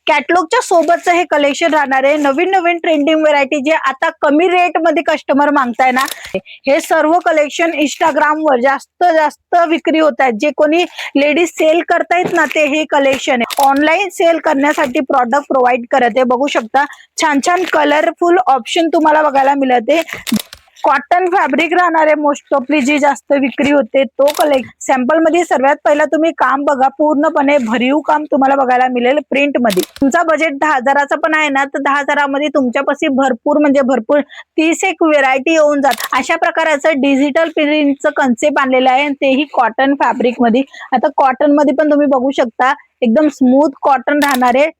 कॅटलॉगच्या सोबतचं हे कलेक्शन राहणार आहे। नवीन नवीन ट्रेंडिंग व्हेरायटी जे आता कमी रेट मध्ये कस्टमर मागताय ना, हे सर्व कलेक्शन इंस्टाग्रामवर जास्त विक्री होत आहेत। जे कोणी लेडीज सेल करतायत ना, ते हे कलेक्शन आहे। ऑनलाईन सेल करण्यासाठी प्रॉडक्ट प्रोव्हाइड करत आहे। बघू शकता छान छान कलरफुल ऑप्शन तुम्हाला बघायला मिळते। कॉटन फॅब्रिक राहणार आहे मोस्ट ऑफली जी जास्त विक्री होते तो कलेक्शन। सॅम्पल मध्ये सर्वात पहिला तुम्ही काम बघा, पूर्णपणे भरीव काम तुम्हाला बघायला मिळेल प्रिंट मध्ये। तुमचा बजेट 10,000चा पण आहे ना, तर 10,000 मध्ये तुमच्यापाशी भरपूर म्हणजे भरपूर 30 एक व्हेरायटी येऊन जात। अशा प्रकारचं डिजिटल प्रिंटचं कन्सेप्ट आणलेलं आहे, तेही कॉटन फॅब्रिक मध्ये। आता कॉटन मध्ये पण तुम्ही बघू शकता एकदम स्मूथ कॉटन राहणार आहे।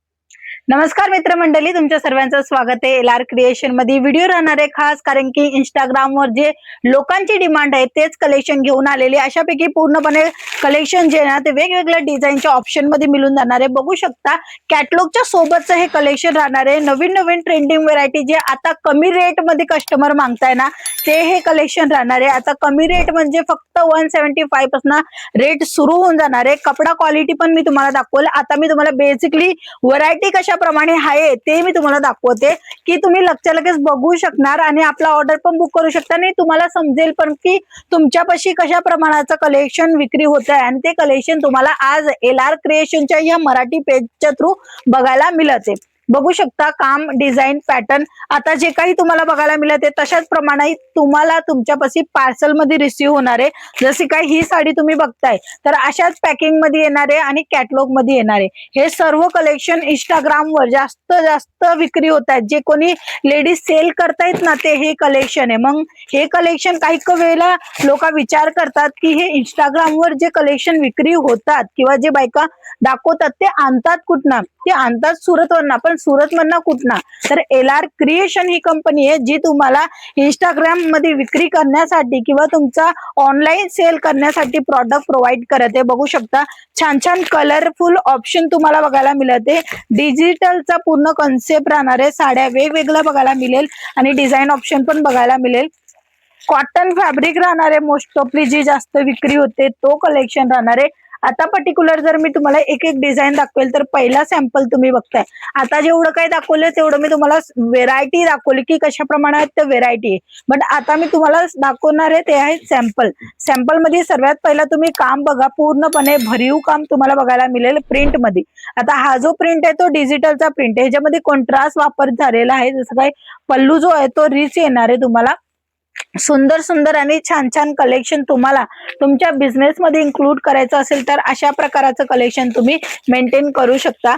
नमस्कार मित्रमंडळी, तुमच्या सर्वांचं स्वागत आहे LR क्रिएशन मध्ये। व्हिडिओ राहणार आहे खास कारण की इंस्टाग्रामवर जे लोकांची डिमांड आहे तेच कलेक्शन घेऊन आलेले। अशापैकी पूर्णपणे कलेक्शन जे ना ते वेगवेगळ्या डिझाईनच्या ऑप्शन मध्ये मिळून जाणार आहे। बघू शकता कॅटलॉगच्या सोबतचं हे कलेक्शन राहणार आहे। नवीन नवीन ट्रेंडिंग व्हेरायटी जे आता कमी रेट मध्ये कस्टमर मागताय ना, ते हे कलेक्शन राहणार आहे। आता कमी रेट म्हणजे फक्त 175 पासून रेट सुरू होऊन जाणार आहे। कपडा क्वालिटी पण मी तुम्हाला दाखवलं। आता मी तुम्हाला बेसिकली व्हरायटी कशा प्रमाणे आहे ते मी तुम्हाला दाखवते की तुम्ही लगेच बघू शकणार आणि आपला ऑर्डर पण बुक करू शकता। आणि तुम्हाला समजेल पण की तुमच्यापाशी कशा प्रमाणाचं कलेक्शन विक्री होत आहे। आणि ते कलेक्शन तुम्हाला आज LR क्रिएशनच्या या मराठी पेजच्या थ्रू बघायला मिळते। बघू शकता काम, डिझाईन, पॅटर्न आता जे काही तुम्हाला बघायला मिळते तशाच प्रमाणे तुम्हाला तुमच्यापाशी पार्सल मध्ये रिसीव्ह होणार आहे। जशी काही ही साडी तुम्ही बघताय तर अशाच पॅकिंग मध्ये येणार आहे आणि कॅटलॉग मध्ये येणार आहे। हे सर्व कलेक्शन इंस्टाग्रामवर जास्त विक्री होत आहेत। जे कोणी लेडीज सेल करतायत ना, ते हे कलेक्शन आहे। मग हे कलेक्शन काही वेळेला लोक विचार करतात की हे इंस्टाग्रामवर जे कलेक्शन विक्री होतात किंवा जे बायका दाखवतात ते आणतात कुठनं, ते आणतात सुरतवरनं। पण सुरतमधनं कुठनं, तर LR क्रिएशन ही कंपनी आहे जी तुम्हाला इंस्टाग्राम मध्ये विक्री करण्यासाठी किंवा तुमचा ऑनलाईन सेल करण्यासाठी प्रॉडक्ट प्रोव्हाइड करते। बघू शकता छान छान कलरफुल ऑप्शन तुम्हाला बघायला मिळते। डिजिटलचा पूर्ण कन्सेप्ट राहणार आहे। साड्या वेगवेगळ्या बघायला मिळेल आणि डिझाईन ऑप्शन पण बघायला मिळेल। कॉटन फॅब्रिक राहणार आहे मोस्ट ऑफली जी जास्त विक्री होते तो कलेक्शन राहणार आहे। आता पर्टिक्युलर जर मी तुम्हाला एक एक डिझाईन दाखवेल तर पहिला सॅम्पल तुम्ही बघताय। आता जेवढं काही दाखवलं तेवढं मी तुम्हाला व्हेरायटी दाखवली की कशा प्रमाणात व्हेरायटी आहे। बट आता मी तुम्हाला दाखवणार आहे ते आहे सॅम्पल। सॅम्पल मध्ये सर्वात पहिला तुम्ही काम बघा, पूर्णपणे भरीव काम तुम्हाला बघायला मिळेल प्रिंट मध्ये। आता हा जो प्रिंट आहे तो डिजिटलचा प्रिंट आहे। ह्याच्यामध्ये कॉन्ट्रास्ट वापर झालेला आहे। जसं काही पल्लू जो आहे तो रिच येणार आहे। तुम्हाला सुंदर सुंदर आणि छान छान कलेक्शन तुम्हाला तुमच्या बिझनेस मध्ये इन्क्लूड करायचं असेल तर अशा प्रकारचं कलेक्शन तुम्ही मेंटेन करू शकता।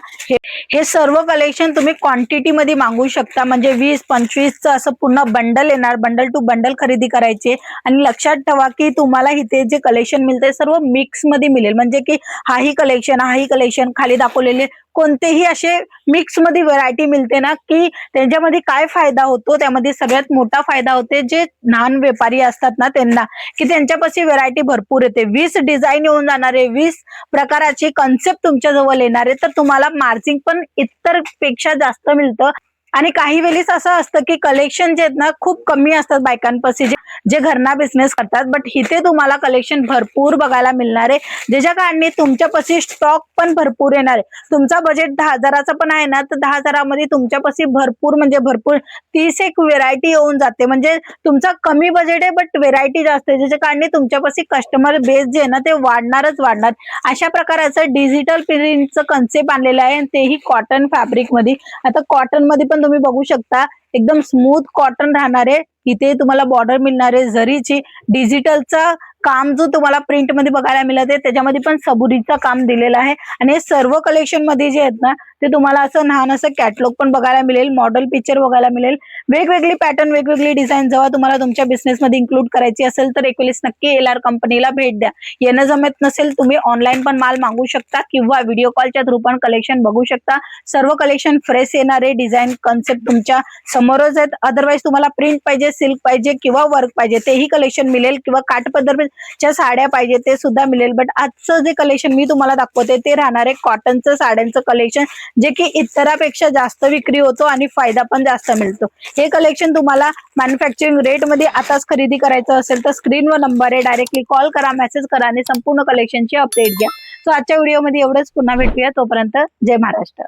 हे सर्व कलेक्शन तुम्ही क्वांटिटी मध्ये मागवू शकता, म्हणजे 20-25 असं पूर्ण बंडल येणार। बंडल टू बंडल खरेदी करायचे आणि लक्षात ठेवा की तुम्हाला इथे जे कलेक्शन मिळते सर्व मिक्स मध्ये मिळेल। म्हणजे की हाही कलेक्शन खाली दाखवलेले कोणतेही असे मिक्स मध्ये व्हरायटी मिळते ना, की त्यांच्यामध्ये काय फायदा होतो, त्यामध्ये सगळ्यात मोठा फायदा होते जे लहान व्यापारी असतात ना त्यांना, की त्यांच्यापाशी व्हरायटी भरपूर येते। 20 डिझाईन येऊन जाणार आहे, 20 प्रकाराची कन्सेप्ट तुमच्या जवळ येणार आहे, तर तुम्हाला मार्जिन पण इतर पेक्षा जास्त मिळतं। आणि काही वेळेस असं असतं की कलेक्शन जे आहेत ना खूप कमी असतात बायकांपाशी जे घरना बिझनेस करतात। बट इथे तुम्हाला कलेक्शन भरपूर बघायला मिळणार आहे, ज्याच्या कारणे तुमच्यापाशी स्टॉक पण भरपूर येणार आहे। तुमचा बजेट 10,000चा पण आहे ना, तर 10,000 मध्ये तुमच्यापाशी भरपूर म्हणजे भरपूर 30 एक व्हेरायटी येऊन जाते। म्हणजे तुमचा कमी बजेट आहे बट व्हेरायटी जास्त आहे, ज्याच्या कारणे तुमच्यापाशी कस्टमर बेस जे आहे ना ते वाढणार। अशा प्रकारचं डिजिटल प्रिंटचं कन्सेप्ट आणलेलं आहे, तेही कॉटन फॅब्रिक मध्ये। आता कॉटन मध्ये पण तुम्ही बघू शकता एकदम स्मूथ कॉटन राहणार आहे। इथे तुम्हाला बॉर्डर मिळणार आहे जरीची। डिजिटलचा काम जो तुम्हाला प्रिंट मध्ये बघायला मिळते त्याच्यामध्ये पण सबुरीचं काम दिलेलं आहे। आणि सर्व कलेक्शन मध्ये जे आहेत ना ते तुम्हाला असं लहान असं कॅटलॉग पण बघायला मिळेल, मॉडेल पिक्चर बघायला मिळेल, वेगवेगळी पॅटर्न, वेगवेगळी डिझाईन। जेव्हा तुम्हाला तुमच्या बिझनेस मध्ये इन्क्लूड करायची असेल तर एक वेळेस नक्की LR कंपनीला भेट द्या। येणं जमत नसेल तुम्ही ऑनलाईन पण माल मागवू शकता किंवा व्हिडिओ कॉलच्या थ्रू पण कलेक्शन बघू शकता। सर्व कलेक्शन फ्रेश येणारे डिझाईन कन्सेप्ट तुमच्या समोरच आहेत। अदरवाईज तुम्हाला प्रिंट पाहिजे, सिल्क पाहिजे किंवा वर्क पाहिजे तेही कलेक्शन मिळेल, किंवा काठपदरच्या साड्या पाहिजे ते सुद्धा मिळेल। बट आजचं जे कलेक्शन मी तुम्हाला दाखवते ते राहणार आहे कॉटनचं साड्यांचं कलेक्शन, जे की इतरापेक्षा जास्त विक्री होतो आणि फायदा पण जास्त मिळतो। हे कलेक्शन तुम्हाला मॅन्युफॅक्चरिंग रेट मध्ये आताच खरेदी करायचं असेल तर स्क्रीनवर नंबर आहे, डायरेक्टली कॉल करा, मेसेज करा आणि संपूर्ण कलेक्शनची अपडेट घ्या। सो आजच्या व्हिडिओमध्ये एवढंच, पुन्हा भेटूया, तोपर्यंत जय महाराष्ट्र।